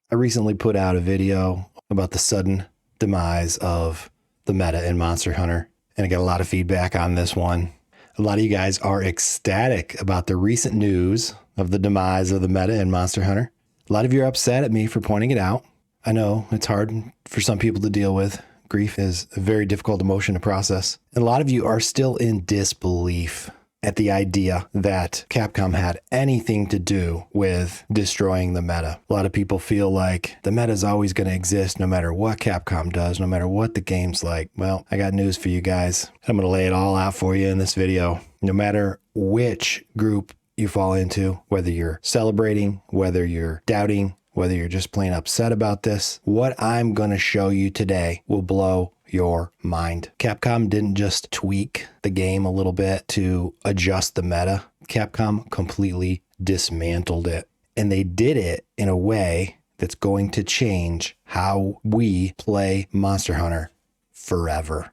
I recently put out a video about the sudden demise of the meta in Monster Hunter, and I got a lot of feedback on this one. A lot of you guys are ecstatic about the recent news of the demise of the meta in Monster Hunter. A lot of you are upset at me for pointing it out. I know it's hard for some people to deal with. Grief is a very difficult emotion to process. And a lot of you are still in disbelief at the idea that Capcom had anything to do with destroying the meta. A lot of people feel like the meta is always going to exist no matter what Capcom does, no matter what the game's like. Well, I got news for you guys. I'm going to lay it all out for you in this video. No matter which group you fall into, whether you're celebrating, whether you're doubting, whether you're just plain upset about this, what I'm going to show you today will blow your mind. Capcom didn't just tweak the game a little bit to adjust the meta. Capcom completely dismantled it. And they did it in a way that's going to change how we play Monster Hunter forever.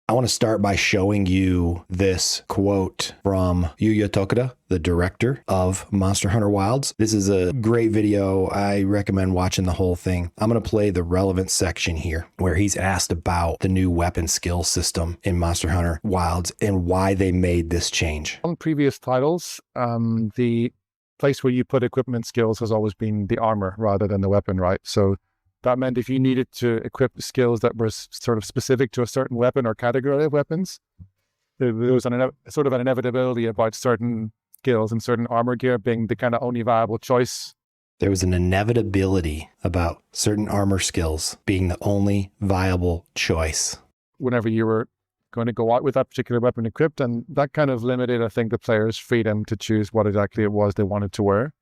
I want to start by showing you this quote from Yuya Tokuda, the director of Monster Hunter Wilds. This is a great video. I recommend watching the whole thing. I'm going to play the relevant section here where he's asked about the new weapon skill system in Monster Hunter Wilds and why they made this change. On previous titles, the place where you put equipment skills has always been the armor rather than the weapon, right? So that meant if you needed to equip skills that were sort of specific to a certain weapon or category of weapons, there was sort of an inevitability about certain skills and certain armor gear being the kind of only viable choice. There was an inevitability about certain armor skills being the only viable choice whenever you were going to go out with that particular weapon equipped, and that kind of limited, I think, the player's freedom to choose what exactly it was they wanted to wear.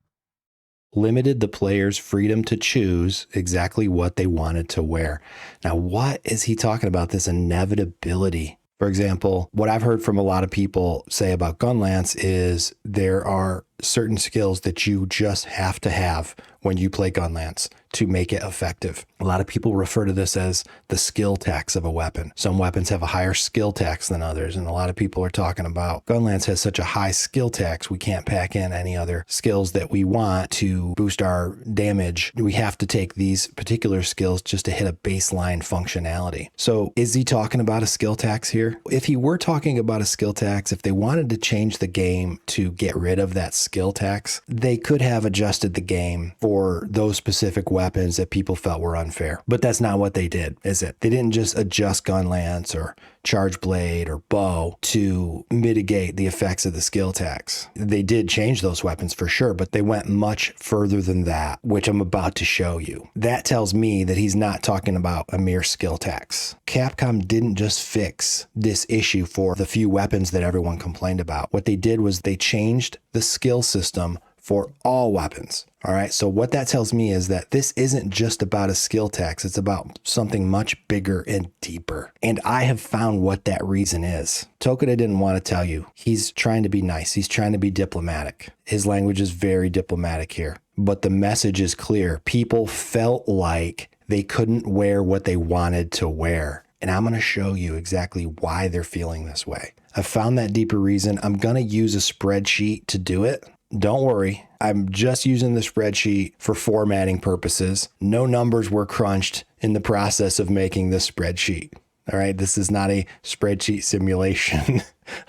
Limited the player's freedom to choose exactly what they wanted to wear. Now, what is he talking about, this inevitability? For example, what I've heard from a lot of people say about Gunlance is there are certain skills that you just have to have when you play Gunlance to make it effective. A lot of people refer to this as the skill tax of a weapon. Some weapons have a higher skill tax than others, and a lot of people are talking about Gunlance has such a high skill tax, we can't pack in any other skills that we want to boost our damage. We have to take these particular skills just to hit a baseline functionality. So is he talking about a skill tax here? If he were talking about a skill tax, if they wanted to change the game to get rid of that skill tax, they could have adjusted the game for those specific weapons that people felt were unfair. But that's not what they did, is it? They didn't just adjust Gunlance or Charge Blade or Bow to mitigate the effects of the skill tax. They did change those weapons for sure, but they went much further than that, which I'm about to show you. That tells me that he's not talking about a mere skill tax. Capcom didn't just fix this issue for the few weapons that everyone complained about. What they did was they changed the skill system for all weapons. All right. So what that tells me is that this isn't just about a skill tax. It's about something much bigger and deeper. And I have found what that reason is. Tokuda didn't want to tell you. He's trying to be nice. He's trying to be diplomatic. His language is very diplomatic here, but the message is clear. People felt like they couldn't wear what they wanted to wear. And I'm going to show you exactly why they're feeling this way. I found that deeper reason. I'm going to use a spreadsheet to do it. Don't worry, I'm just using the spreadsheet for formatting purposes. No numbers were crunched in the process of making this spreadsheet. All right, this is not a spreadsheet simulation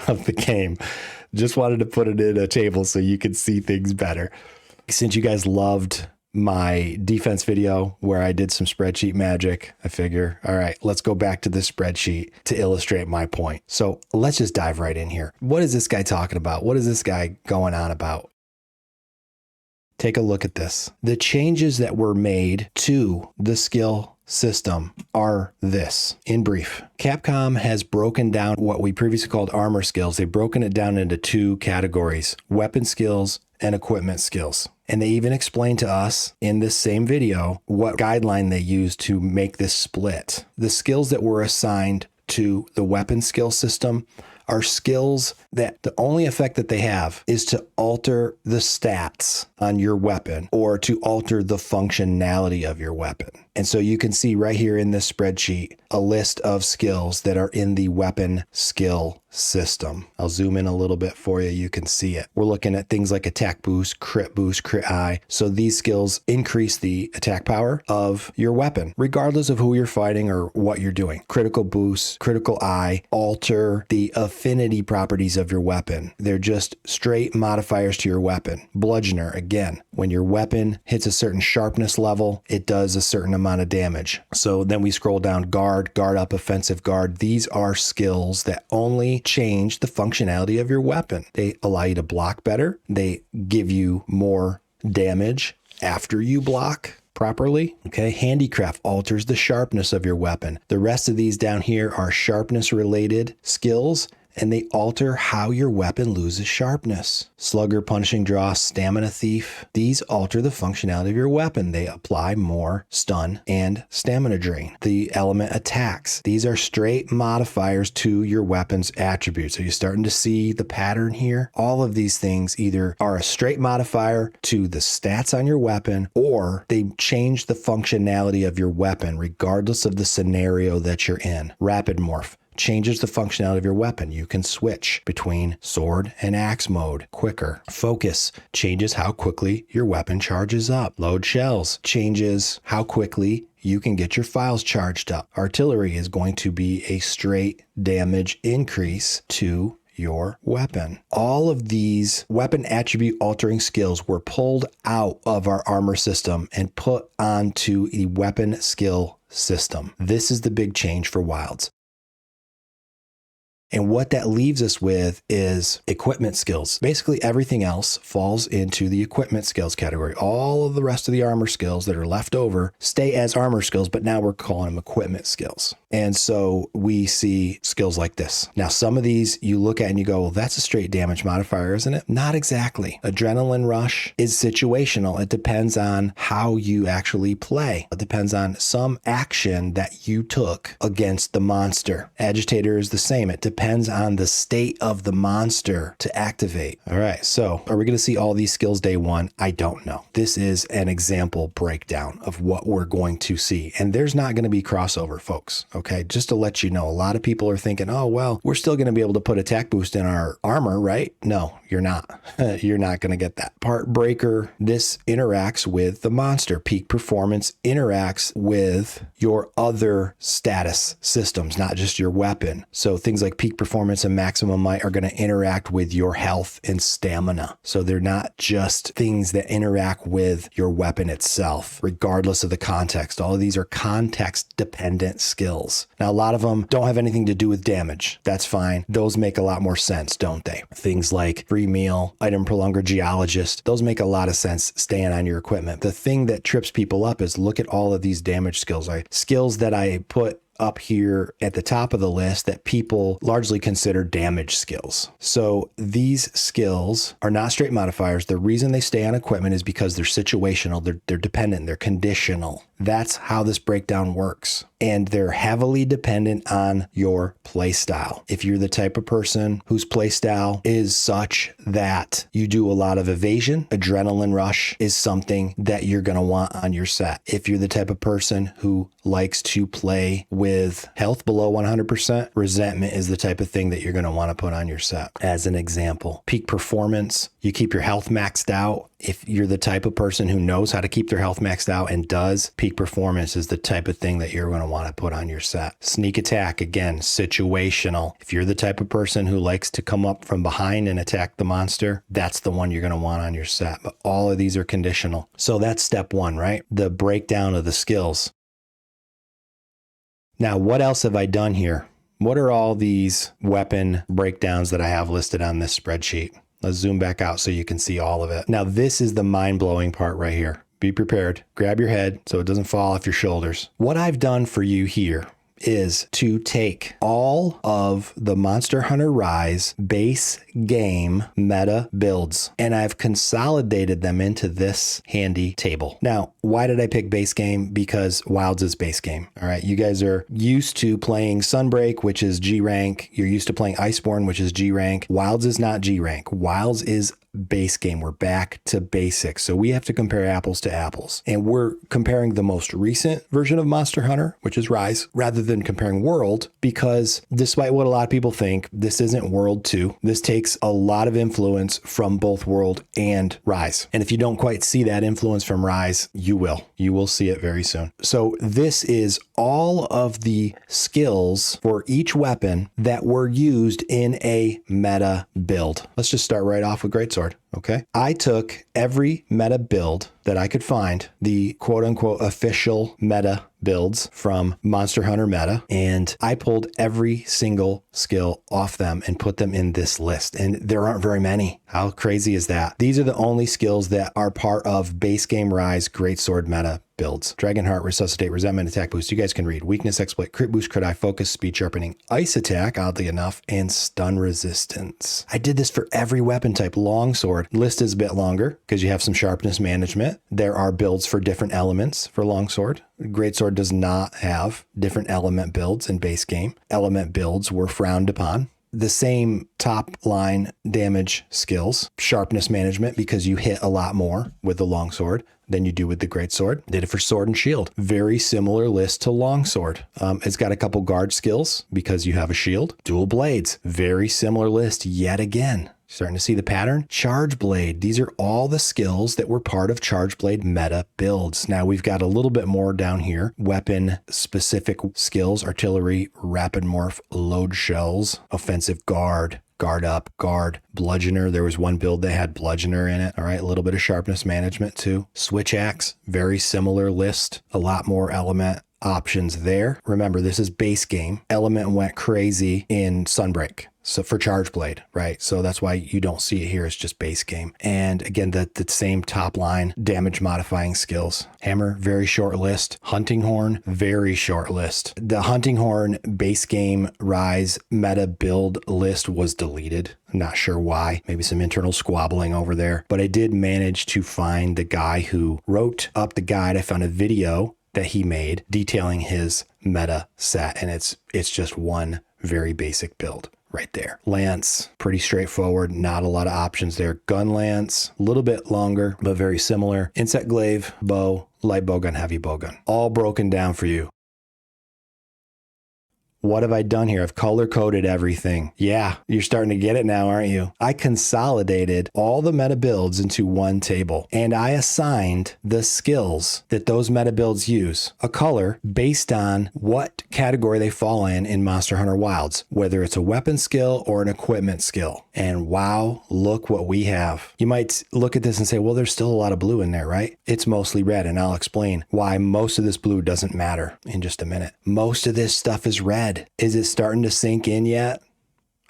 of the game. Just wanted to put it in a table so you could see things better. Since you guys loved my defense video where I did some spreadsheet magic, I figure, all right, let's go back to this spreadsheet to illustrate my point. So let's just dive right in here. What is this guy talking about? What is this guy going on about? Take a look at this. The changes that were made to the skill system are this. In brief, Capcom has broken down what we previously called armor skills. They've broken it down into two categories: weapon skills and equipment skills. And they even explained to us in this same video what guideline they used to make this split. The skills that were assigned to the weapon skill system are skills that the only effect that they have is to alter the stats on your weapon or to alter the functionality of your weapon. And so you can see right here in this spreadsheet a list of skills that are in the weapon skill system. I'll zoom in a little bit for you. You can see it. We're looking at things like attack boost, crit eye. So these skills increase the attack power of your weapon, regardless of who you're fighting or what you're doing. Critical boost, critical eye, alter the affinity properties of your weapon. They're just straight modifiers to your weapon. Bludgeoner, again, when your weapon hits a certain sharpness level, it does a certain amount of damage. So then we scroll down, guard up, offensive guard. These are skills that only change the functionality of your weapon. They allow you to block better. They give you more damage after you block properly. Okay, handicraft alters the sharpness of your weapon. The rest of these down here are sharpness related skills, and they alter how your weapon loses sharpness. Slugger, punishing draw, stamina thief. These alter the functionality of your weapon. They apply more stun and stamina drain. The element attacks. These are straight modifiers to your weapon's attributes. Are you starting to see the pattern here? All of these things either are a straight modifier to the stats on your weapon, or they change the functionality of your weapon regardless of the scenario that you're in. Rapid morph changes the functionality of your weapon. You can switch between sword and axe mode quicker. Focus changes how quickly your weapon charges up. Load shells changes how quickly you can get your files charged up. Artillery is going to be a straight damage increase to your weapon. All of these weapon attribute altering skills were pulled out of our armor system and put onto a weapon skill system. This is the big change for Wilds. And what that leaves us with is equipment skills. Basically, everything else falls into the equipment skills category. All of the rest of the armor skills that are left over stay as armor skills, but now we're calling them equipment skills. And so we see skills like this. Now, some of these you look at and you go, well, that's a straight damage modifier, isn't it? Not exactly. Adrenaline rush is situational. It depends on how you actually play. It depends on some action that you took against the monster. Agitator is the same. It depends on the state of the monster to activate. All right, so are we going to see all these skills day one? I don't know. This is an example breakdown of what we're going to see. And there's not going to be crossover, folks. Okay, just to let you know, a lot of people are thinking, oh, well, we're still going to be able to put attack boost in our armor, right? No, you're not. You're not going to get that. Part breaker, this interacts with the monster. Peak performance interacts with your other status systems, not just your weapon. So things like peak performance and maximum might are going to interact with your health and stamina. So they're not just things that interact with your weapon itself, regardless of the context. All of these are context dependent skills. Now, a lot of them don't have anything to do with damage. That's fine. Those make a lot more sense, don't they? Things like free meal, item prolonger, geologist, those make a lot of sense staying on your equipment. The thing that trips people up is look at all of these damage skills. Skills that I put up here at the top of the list that people largely consider damage skills. So these skills are not straight modifiers. The reason they stay on equipment is because they're situational, they're dependent, they're conditional. That's how this breakdown works. And they're heavily dependent on your play style. If you're the type of person whose play style is such that you do a lot of evasion, adrenaline rush is something that you're going to want on your set. If you're the type of person who likes to play with health below 100%, resentment is the type of thing that you're going to want to put on your set. As an example, peak performance, you keep your health maxed out. If you're the type of person who knows how to keep their health maxed out and does, peak performance is the type of thing that you're going to want to put on your set. Sneak attack, again, situational. If you're the type of person who likes to come up from behind and attack the monster, that's the one you're going to want on your set. But all of these are conditional. So that's step one, right? The breakdown of the skills. Now, what else have I done here? What are all these weapon breakdowns that I have listed on this spreadsheet? Let's zoom back out so you can see all of it. Now, this is the mind-blowing part right here. Be prepared. Grab your head so it doesn't fall off your shoulders. What I've done for you here is to take all of the Monster Hunter Rise base game meta builds, and I've consolidated them into this handy table. Now, why did I pick base game? Because Wilds is base game. All right, you guys are used to playing Sunbreak, which is G rank. You're used to playing Iceborne, which is G rank. Wilds is not G rank. Wilds is base game. We're back to basics. So we have to compare apples to apples. And we're comparing the most recent version of Monster Hunter, which is Rise, rather than comparing World, because despite what a lot of people think, this isn't World 2. This takes a lot of influence from both World and Rise. And if you don't quite see that influence from Rise, you will. You will see it very soon. So this is all of the skills for each weapon that were used in a meta build. Let's just start right off with Greatsword. Okay. I took every meta build that I could find, the quote unquote official meta builds from Monster Hunter Meta, and I pulled every single skill off them and put them in this list. And there aren't very many. How crazy is that? These are the only skills that are part of base game Rise Greatsword meta builds. Dragonheart, Resuscitate, Resentment, Attack Boost. You guys can read. Weakness, Exploit, Crit Boost, Crit Eye, Focus, Speed Sharpening, Ice Attack, oddly enough, and Stun Resistance. I did this for every weapon type. Longsword. List is a bit longer because you have some sharpness management. There are builds for different elements for Longsword. Greatsword does not have different element builds in base game. Element builds were frowned upon. The same top line damage skills, sharpness management, because you hit a lot more with the longsword than you do with the greatsword. Did it for sword and shield. Very similar list to longsword. It's got a couple guard skills because you have a shield. Dual blades, very similar list yet again. Starting to see the pattern? Charge Blade. These are all the skills that were part of Charge Blade meta builds. Now we've got a little bit more down here. Weapon specific skills, artillery, rapid morph, load shells, offensive guard, guard up, guard, bludgeoner. There was one build that had bludgeoner in it. All right, a little bit of sharpness management too. Switch axe, very similar list. A lot more element options there. Remember, this is base game. Element went crazy in Sunbreak. So for Charge Blade, right? So that's why you don't see it here. It's just base game. And again, the same top line damage modifying skills. Hammer, very short list. Hunting Horn, very short list. The Hunting Horn base game Rise meta build list was deleted. I'm not sure why. Maybe some internal squabbling over there. But I did manage to find the guy who wrote up the guide. I found a video that he made detailing his meta set. And it's just one very basic build. Right there. Lance, pretty straightforward, not a lot of options there. Gunlance, a little bit longer, but very similar. Insect Glaive, bow, light bowgun, heavy bowgun. All broken down for you. What have I done here? I've color coded everything. Yeah, you're starting to get it now, aren't you? I consolidated all the meta builds into one table, and I assigned the skills that those meta builds use a color based on what category they fall in Monster Hunter Wilds, whether it's a weapon skill or an equipment skill. And wow, look what we have. You might look at this and say, well, there's still a lot of blue in there, right? It's mostly red, and I'll explain why most of this blue doesn't matter in just a minute. Most of this stuff is red. Is it starting to sink in yet?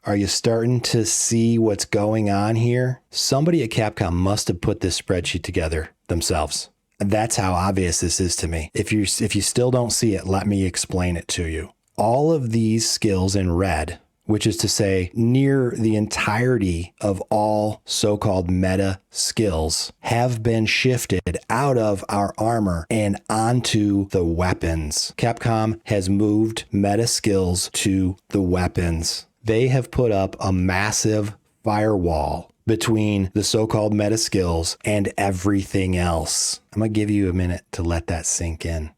Are you starting to see what's going on here? Somebody at Capcom must have put this spreadsheet together themselves. That's how obvious this is to me. If you still don't see it, let me explain it to you. All of these skills in red, which is to say near the entirety of all so-called meta skills, have been shifted out of our armor and onto the weapons. Capcom has moved meta skills to the weapons. They have put up a massive firewall between the so-called meta skills and everything else. I'm going to give you a minute to let that sink in.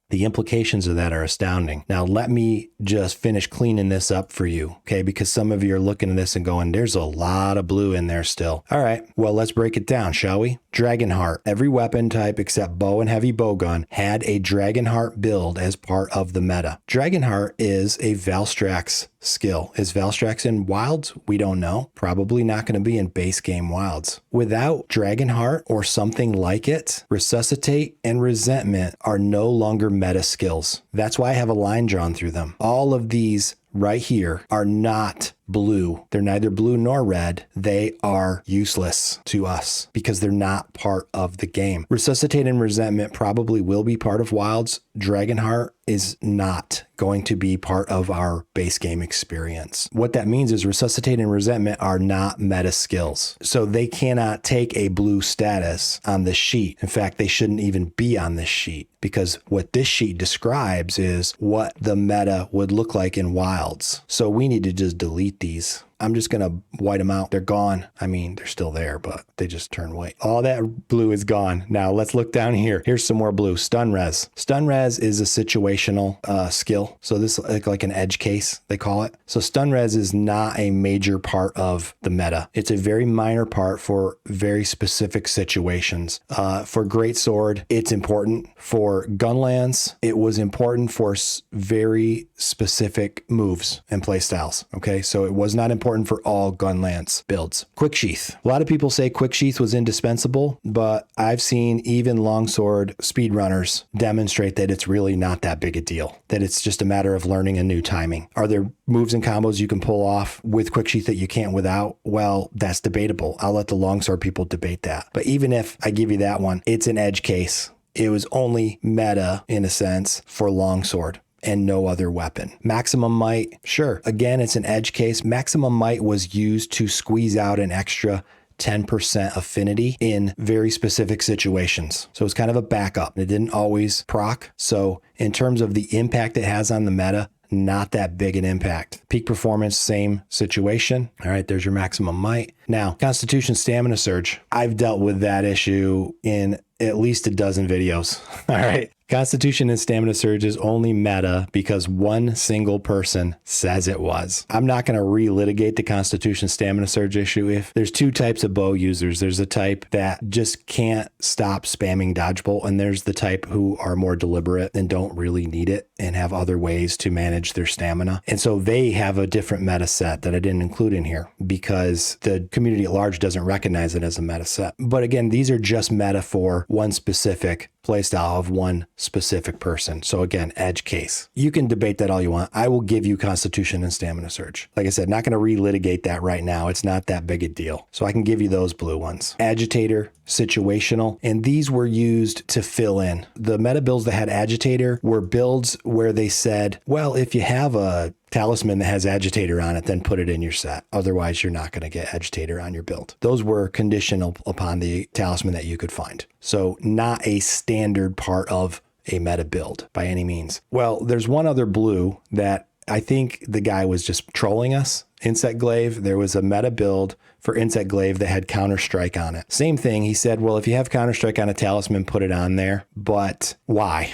The implications of that are astounding. Now, let me just finish cleaning this up for you, okay? Because some of you are looking at this and going, there's a lot of blue in there still. All right, well, let's break it down, shall we? Dragonheart. Every weapon type except bow and heavy bowgun had a Dragonheart build as part of the meta. Dragonheart is a Valstrax skill. Is Valstrax in Wilds? We don't know. Probably not going to be in base game Wilds. Without Dragonheart or something like it, Resuscitate and Resentment are no longer meta skills. That's why I have a line drawn through them. All of these right here are not blue. They're neither blue nor red. They are useless to us because they're not part of the game. Resuscitate and Resentment probably will be part of Wilds. Dragonheart is not going to be part of our base game experience. What that means is Resuscitate and Resentment are not meta skills. So they cannot take a blue status on the sheet. In fact, they shouldn't even be on this sheet because what this sheet describes is what the meta would look like in Wilds. So we need to just delete these. I'm just going to white them out. They're gone. I mean, they're still there, but they just turn white. All that blue is gone. Now let's look down here. Here's some more blue. Stun res. Stun res is a situational skill. So this is like an edge case, they call it. So stun res is not a major part of the meta. It's a very minor part for very specific situations. For Greatsword, it's important. For Gunlance, it was important for very specific moves and playstyles. Okay, so it was not important for all Gunlance builds. Quick Sheath. A lot of people say Quick Sheath was indispensable, but I've seen even longsword speedrunners demonstrate that it's really not that big a deal, that it's just a matter of learning a new timing. Are there moves and combos you can pull off with Quick Sheath that you can't without? Well, that's debatable. I'll let the longsword people debate that. But even if I give you that one, it's an edge case. It was only meta, in a sense, for longsword and no other weapon. Maximum Might, sure. Again, it's an edge case. Maximum Might was used to squeeze out an extra 10% affinity in very specific situations. So it's kind of a backup. It didn't always proc. So in terms of the impact it has on the meta, not that big an impact. Peak performance, same situation. All right, there's your Maximum Might. Now, Constitution Stamina Surge. I've dealt with that issue in at least a dozen videos. All right. Constitution and Stamina Surge is only meta because one single person says it was. I'm not going to relitigate the Constitution Stamina Surge issue. If there's two types of bow users, there's a type that just can't stop spamming dodgeball, and there's the type who are more deliberate and don't really need it and have other ways to manage their stamina. And so they have a different meta set that I didn't include in here because the community at large doesn't recognize it as a meta set. But again, these are just meta for one specific playstyle of one specific person. So again, edge case. You can debate that all you want. I will give you Constitution and Stamina Surge. Like I said, not going to relitigate that right now. It's not that big a deal. So I can give you those blue ones. Agitator, situational, and these were used to fill in. The meta builds that had Agitator were builds where they said, well, if you have a talisman that has Agitator on it, then put it in your set. Otherwise, you're not going to get Agitator on your build. Those were conditional upon the talisman that you could find. So not a standard part of a meta build by any means. Well, there's one other blue that I think the guy was just trolling us. Insect Glaive. There was a meta build for Insect Glaive that had Counter Strike on it. Same thing. He said, well, if you have Counter Strike on a talisman, put it on there. But why?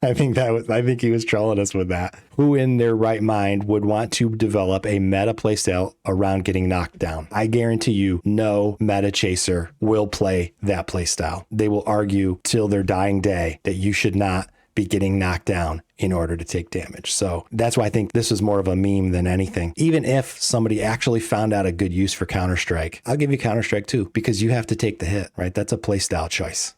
I think he was trolling us with that. Who in their right mind would want to develop a meta playstyle around getting knocked down? I guarantee you no meta chaser will play that playstyle. They will argue till their dying day that you should not be getting knocked down in order to take damage. So that's why I think this is more of a meme than anything. Even if somebody actually found out a good use for Counter-Strike, I'll give you Counter-Strike too, because you have to take the hit, right? That's a playstyle choice.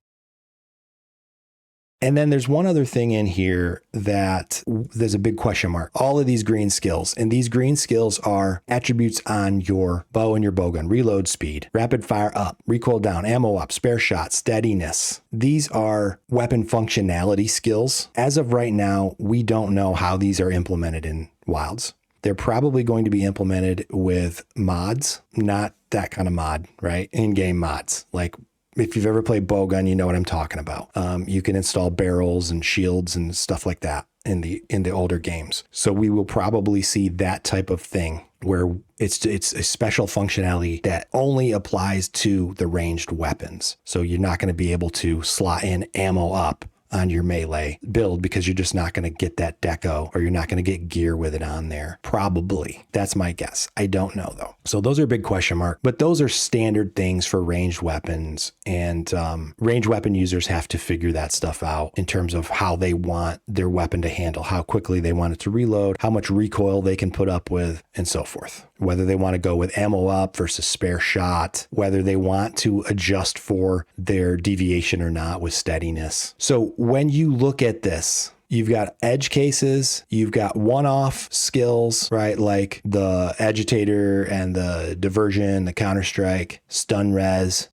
And then there's one other thing in here that there's a big question mark. All of these green skills, and these green skills are attributes on your bow and your bowgun. Reload speed, rapid fire up, recoil down, ammo up, spare shot, steadiness. These are weapon functionality skills. As of right now, we don't know how these are implemented in Wilds. They're probably going to be implemented with mods, not that kind of mod, right? In-game mods, like if you've ever played bowgun, you know what I'm talking about. You can install barrels and shields and stuff like that in the older games. So we will probably see that type of thing where it's a special functionality that only applies to the ranged weapons. So you're not going to be able to slot in ammo up on your melee build because you're just not going to get that deco, or you're not going to get gear with it on there. Probably. That's my guess. I don't know though. So those are a big question mark, but those are standard things for ranged weapons, and ranged weapon users have to figure that stuff out in terms of how they want their weapon to handle, how quickly they want it to reload, how much recoil they can put up with, and so forth. Whether they want to go with ammo up versus spare shot, whether they want to adjust for their deviation or not with steadiness. So when you look at this, you've got edge cases, you've got one-off skills, right? Like the agitator and the diversion, the counter-strike, stun res.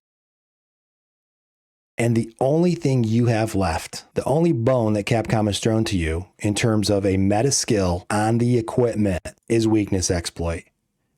And the only thing you have left, the only bone that Capcom has thrown to you in terms of a meta skill on the equipment is weakness exploit.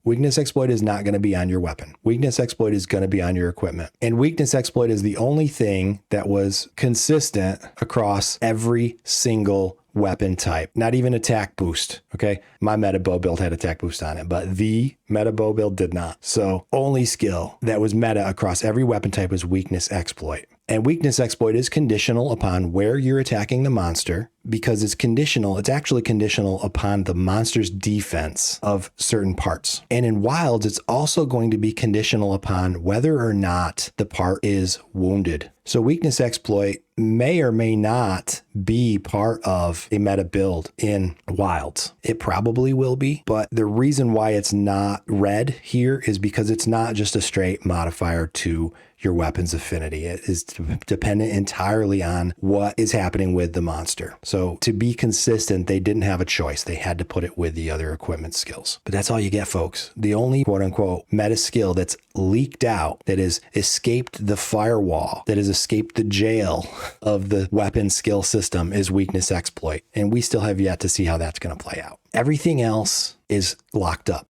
Weakness exploit is not going to be on your weapon. Weakness exploit is going to be on your equipment. And weakness exploit is the only thing that was consistent across every single weapon type, not even attack boost. Okay. My meta bow build had attack boost on it, but the meta bow build did not. So only skill that was meta across every weapon type was weakness exploit. And weakness exploit is conditional upon where you're attacking the monster, because it's conditional. It's actually conditional upon the monster's defense of certain parts. And in wilds, it's also going to be conditional upon whether or not the part is wounded. So weakness exploit may or may not be part of a meta build in wilds. It probably will be, but the reason why it's not red here is because it's not just a straight modifier to your weapon's affinity. It is dependent entirely on what is happening with the monster. So to be consistent, they didn't have a choice. They had to put it with the other equipment skills. But that's all you get, folks. The only quote unquote meta skill that's leaked out, that has escaped the firewall, that has escaped the jail of the weapon skill system is weakness exploit. And we still have yet to see how that's going to play out. Everything else is locked up.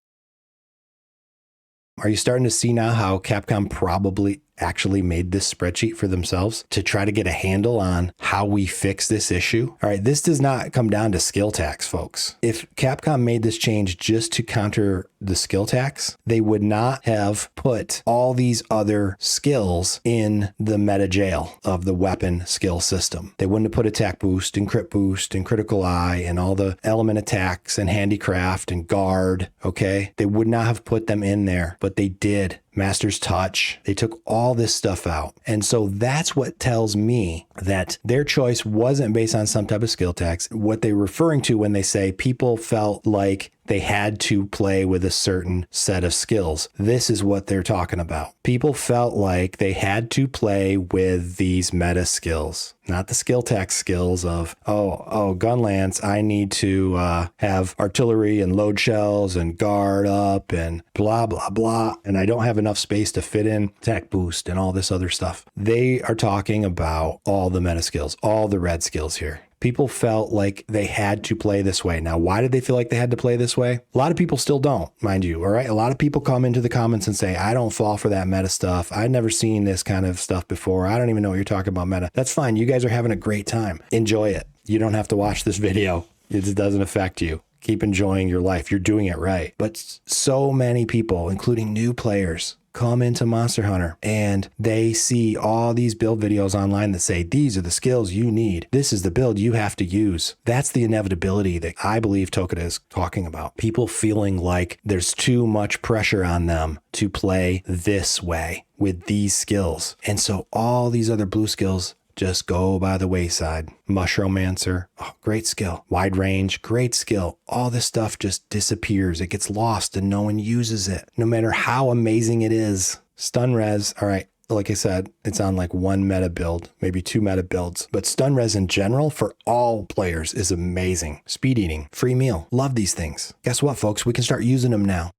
Are you starting to see now how Capcom probably actually made this spreadsheet for themselves to try to get a handle on how we fix this issue? All right, this does not come down to skill tax, folks. If Capcom made this change just to counter the skill tax, they would not have put all these other skills in the meta jail of the weapon skill system. They wouldn't have put attack boost and crit boost and critical eye and all the element attacks and handicraft and guard, okay? They would not have put them in there, but they did. Master's Touch. They took all this stuff out. And so that's what tells me that their choice wasn't based on some type of skill tax. What they're referring to when they say people felt like they had to play with a certain set of skills. This is what they're talking about. People felt like they had to play with these meta skills, not the skill tax skills of, Gunlance, I need to have artillery and load shells and guard up and blah, blah, blah. And I don't have enough space to fit in attack boost and all this other stuff. They are talking about all the meta skills, all the red skills here. People felt like they had to play this way. Now, why did they feel like they had to play this way? A lot of people still don't, mind you, all right? A lot of people come into the comments and say, I don't fall for that meta stuff. I've never seen this kind of stuff before. I don't even know what you're talking about meta. That's fine. You guys are having a great time. Enjoy it. You don't have to watch this video. It just doesn't affect you. Keep enjoying your life. You're doing it right. But so many people, including new players, come into Monster Hunter and they see all these build videos online that say, these are the skills you need. This is the build you have to use. That's the inevitability that I believe Tokuda is talking about. People feeling like there's too much pressure on them to play this way with these skills. And so all these other blue skills just go by the wayside. Mushromancer, great skill. Wide range, great skill. All this stuff just disappears. It gets lost and no one uses it, no matter how amazing it is. Stun res, all right, like I said, it's on like one meta build, maybe two meta builds. But stun res in general for all players is amazing. Speed eating, free meal, love these things. Guess what, folks? We can start using them now.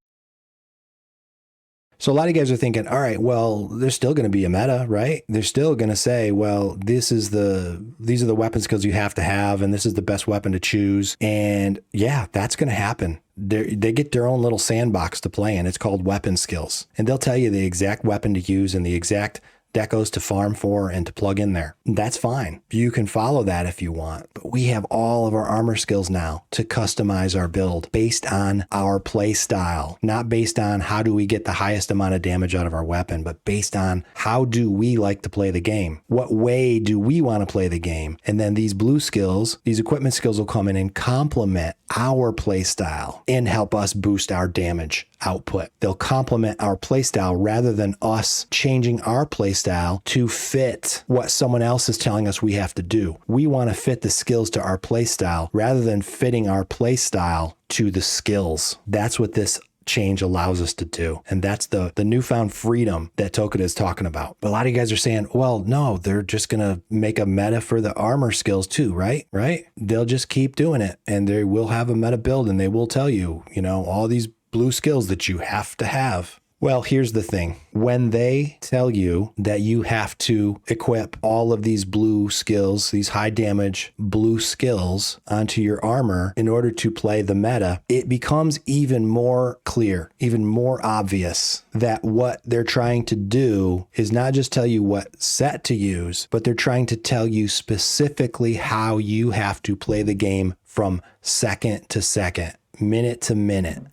So a lot of you guys are thinking, all right, well, there's still going to be a meta, right? They're still going to say, well, these are the weapon skills you have to have, and this is the best weapon to choose. And yeah, that's going to happen. They get their own little sandbox to play in. It's called weapon skills. And they'll tell you the exact weapon to use and the exact decos to farm for and to plug in there. That's fine. You can follow that if you want. But we have all of our armor skills now to customize our build based on our play style, not based on how do we get the highest amount of damage out of our weapon, but based on how do we like to play the game? What way do we want to play the game? And then these blue skills, these equipment skills will come in and complement our play style and help us boost our damage output. They'll complement our playstyle rather than us changing our playstyle to fit what someone else is telling us we have to do. We want to fit the skills to our playstyle rather than fitting our playstyle to the skills. That's what this change allows us to do. And that's the newfound freedom that Tokuda is talking about. But a lot of you guys are saying, well, no, they're just going to make a meta for the armor skills too, right? Right? They'll just keep doing it and they will have a meta build and they will tell you, all these blue skills that you have to have. Well, here's the thing. When they tell you that you have to equip all of these blue skills, these high damage blue skills onto your armor in order to play the meta, it becomes even more clear, even more obvious that what they're trying to do is not just tell you what set to use, but they're trying to tell you specifically how you have to play the game from second to second, minute to minute.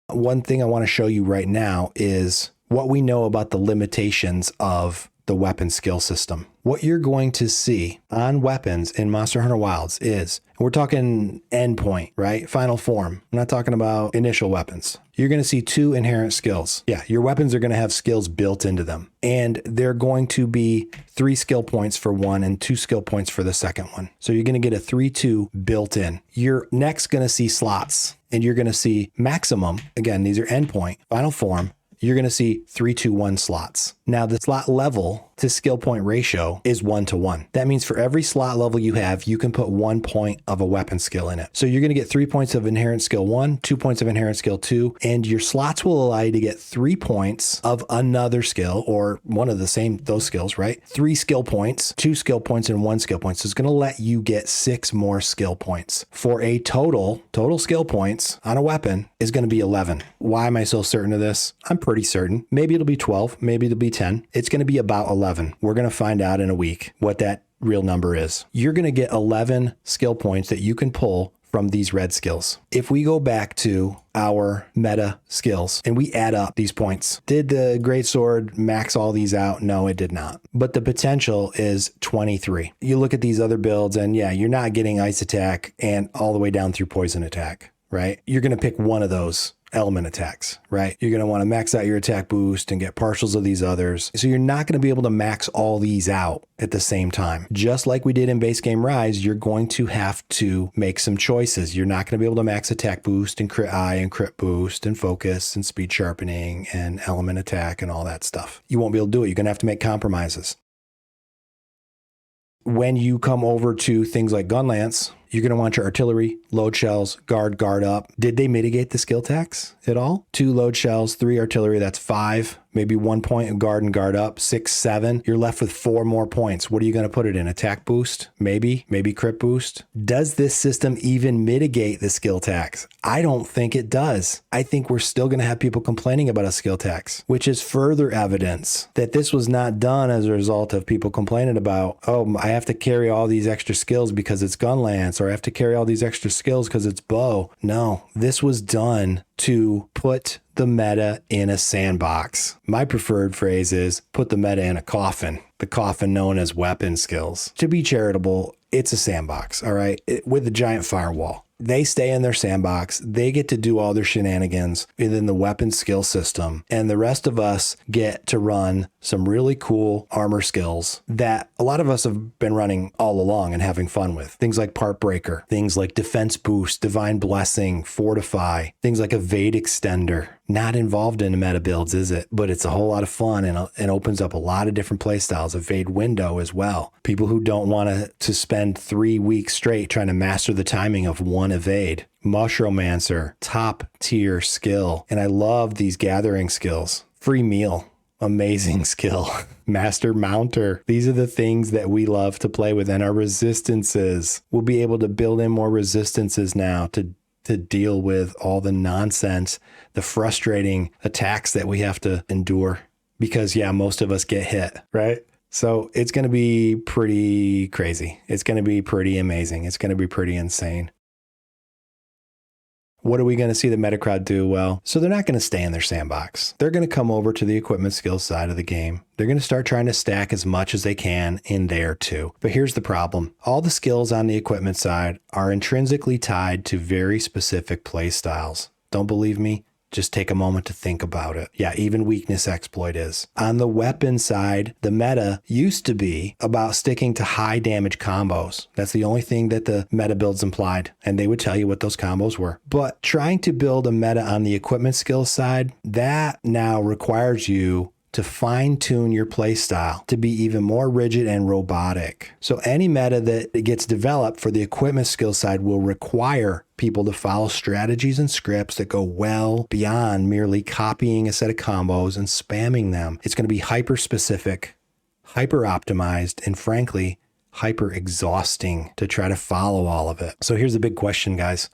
One thing I want to show you right now is what we know about the limitations of the weapon skill system. What you're going to see on weapons in Monster Hunter Wilds is, we're talking endpoint, right? Final form. I'm not talking about initial weapons. You're going to see 2 inherent skills. Yeah, your weapons are going to have skills built into them. And they're going to be 3 skill points for one and 2 skill points for the second one. So you're going to get a 3-2 built in. You're next going to see slots, and you're going to see maximum. Again, these are endpoint, final form. You're going to see 3-2-1 slots. Now, the slot level to skill point ratio is 1-to-1. That means for every slot level you have, you can put 1 point of a weapon skill in it. So you're going to get 3 points of inherent skill 1, 2 points of inherent skill 2, and your slots will allow you to get 3 points of another skill, or one of those skills, right? 3 skill points, 2 skill points, and 1 skill point. So it's going to let you get 6 more skill points. For a total skill points on a weapon is going to be 11. Why am I so certain of this? I'm pretty certain. Maybe it'll be 12, maybe it'll be 10. It's going to be about 11. We're going to find out in a week what that real number is. You're going to get 11 skill points that you can pull from these red skills. If we go back to our meta skills and we add up these points, did the greatsword max all these out? No, it did not. But the potential is 23. You look at these other builds and yeah, you're not getting ice attack and all the way down through poison attack, right? You're going to pick one of those element attacks, right? You're going to want to max out your attack boost and get partials of these others. So you're not going to be able to max all these out at the same time. Just like we did in base game Rise, you're going to have to make some choices. You're not going to be able to max attack boost and crit eye and crit boost and focus and speed sharpening and element attack and all that stuff. You won't be able to do it. You're going to have to make compromises. When you come over to things like Gunlance, you're going to want your artillery, load shells, guard up. Did they mitigate the skill tax at all? 2 load shells, 3 artillery, that's 5. Maybe 1 point of guard and guard up, 6, 7. You're left with 4 more points. What are you going to put it in? Attack boost? Maybe crit boost. Does this system even mitigate the skill tax? I don't think it does. I think we're still going to have people complaining about a skill tax, which is further evidence that this was not done as a result of people complaining about, oh, I have to carry all these extra skills because it's Gunlance, or I have to carry all these extra skills because it's bow. No, this was done to put the meta in a sandbox. My preferred phrase is put the meta in a coffin, the coffin known as weapon skills. To be charitable, it's a sandbox, all right, with a giant firewall. They stay in their sandbox. They get to do all their shenanigans within the weapon skill system. And the rest of us get to run some really cool armor skills that a lot of us have been running all along and having fun with. Things like Part Breaker, things like Defense Boost, Divine Blessing, Fortify, things like Evade Extender. Not involved in the meta builds, is it? But it's a whole lot of fun and opens up a lot of different play styles. Evade Window as well. People who don't want to spend 3 weeks straight trying to master the timing of one evade. Mushromancer, top tier skill. And I love these gathering skills. Free meal, amazing skill. Master Mounter. These are the things that we love to play with. And our resistances. We'll be able to build in more resistances now to deal with all the nonsense, the frustrating attacks that we have to endure because, yeah, most of us get hit, right? So it's going to be pretty crazy. It's going to be pretty amazing. It's going to be pretty insane. What are we going to see the meta crowd do? Well, so they're not going to stay in their sandbox. They're going to come over to the equipment skills side of the game. They're going to start trying to stack as much as they can in there too. But here's the problem. All the skills on the equipment side are intrinsically tied to very specific play styles. Don't believe me? Just take a moment to think about it. Yeah, even weakness exploit is. On the weapon side, the meta used to be about sticking to high damage combos. That's the only thing that the meta builds implied, and they would tell you what those combos were. But trying to build a meta on the equipment skills side, that now requires you to fine-tune your playstyle to be even more rigid and robotic. So any meta that gets developed for the equipment skill side will require people to follow strategies and scripts that go well beyond merely copying a set of combos and spamming them. It's going to be hyper-specific, hyper-optimized, and frankly, hyper-exhausting to try to follow all of it. So here's the big question, guys.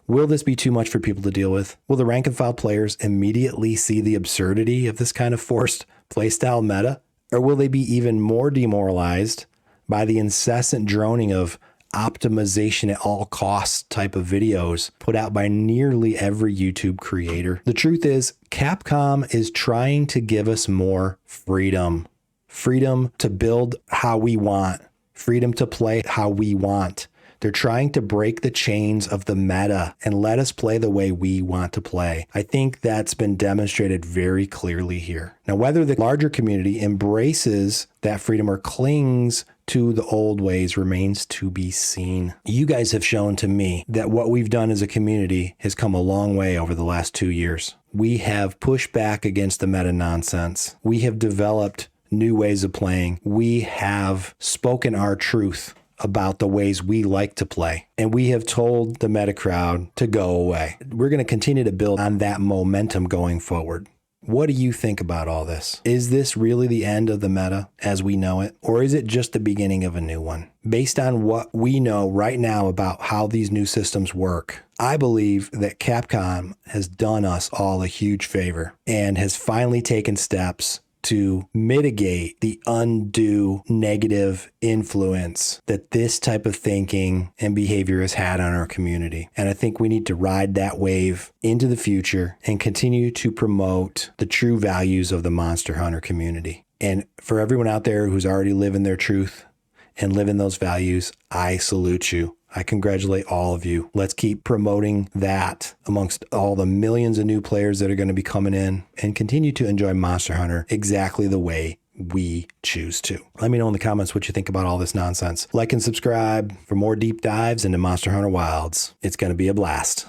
Will this be too much for people to deal with? Will the rank and file players immediately see the absurdity of this kind of forced playstyle meta? Or will they be even more demoralized by the incessant droning of optimization at all costs type of videos put out by nearly every YouTube creator? The truth is, Capcom is trying to give us more freedom. Freedom to build how we want. Freedom to play how we want. They're trying to break the chains of the meta and let us play the way we want to play. I think that's been demonstrated very clearly here. Now, whether the larger community embraces that freedom or clings to the old ways remains to be seen. You guys have shown to me that what we've done as a community has come a long way over the last 2 years. We have pushed back against the meta nonsense. We have developed new ways of playing. We have spoken our truth about the ways we like to play. And we have told the meta crowd to go away. We're going to continue to build on that momentum going forward. What do you think about all this? Is this really the end of the meta as we know it? Or is it just the beginning of a new one? Based on what we know right now about how these new systems work, I believe that Capcom has done us all a huge favor and has finally taken steps to mitigate the undue negative influence that this type of thinking and behavior has had on our community. And I think we need to ride that wave into the future and continue to promote the true values of the Monster Hunter community. And for everyone out there who's already living their truth and living those values, I salute you. I congratulate all of you. Let's keep promoting that amongst all the millions of new players that are going to be coming in and continue to enjoy Monster Hunter exactly the way we choose to. Let me know in the comments what you think about all this nonsense. Like and subscribe for more deep dives into Monster Hunter Wilds. It's going to be a blast.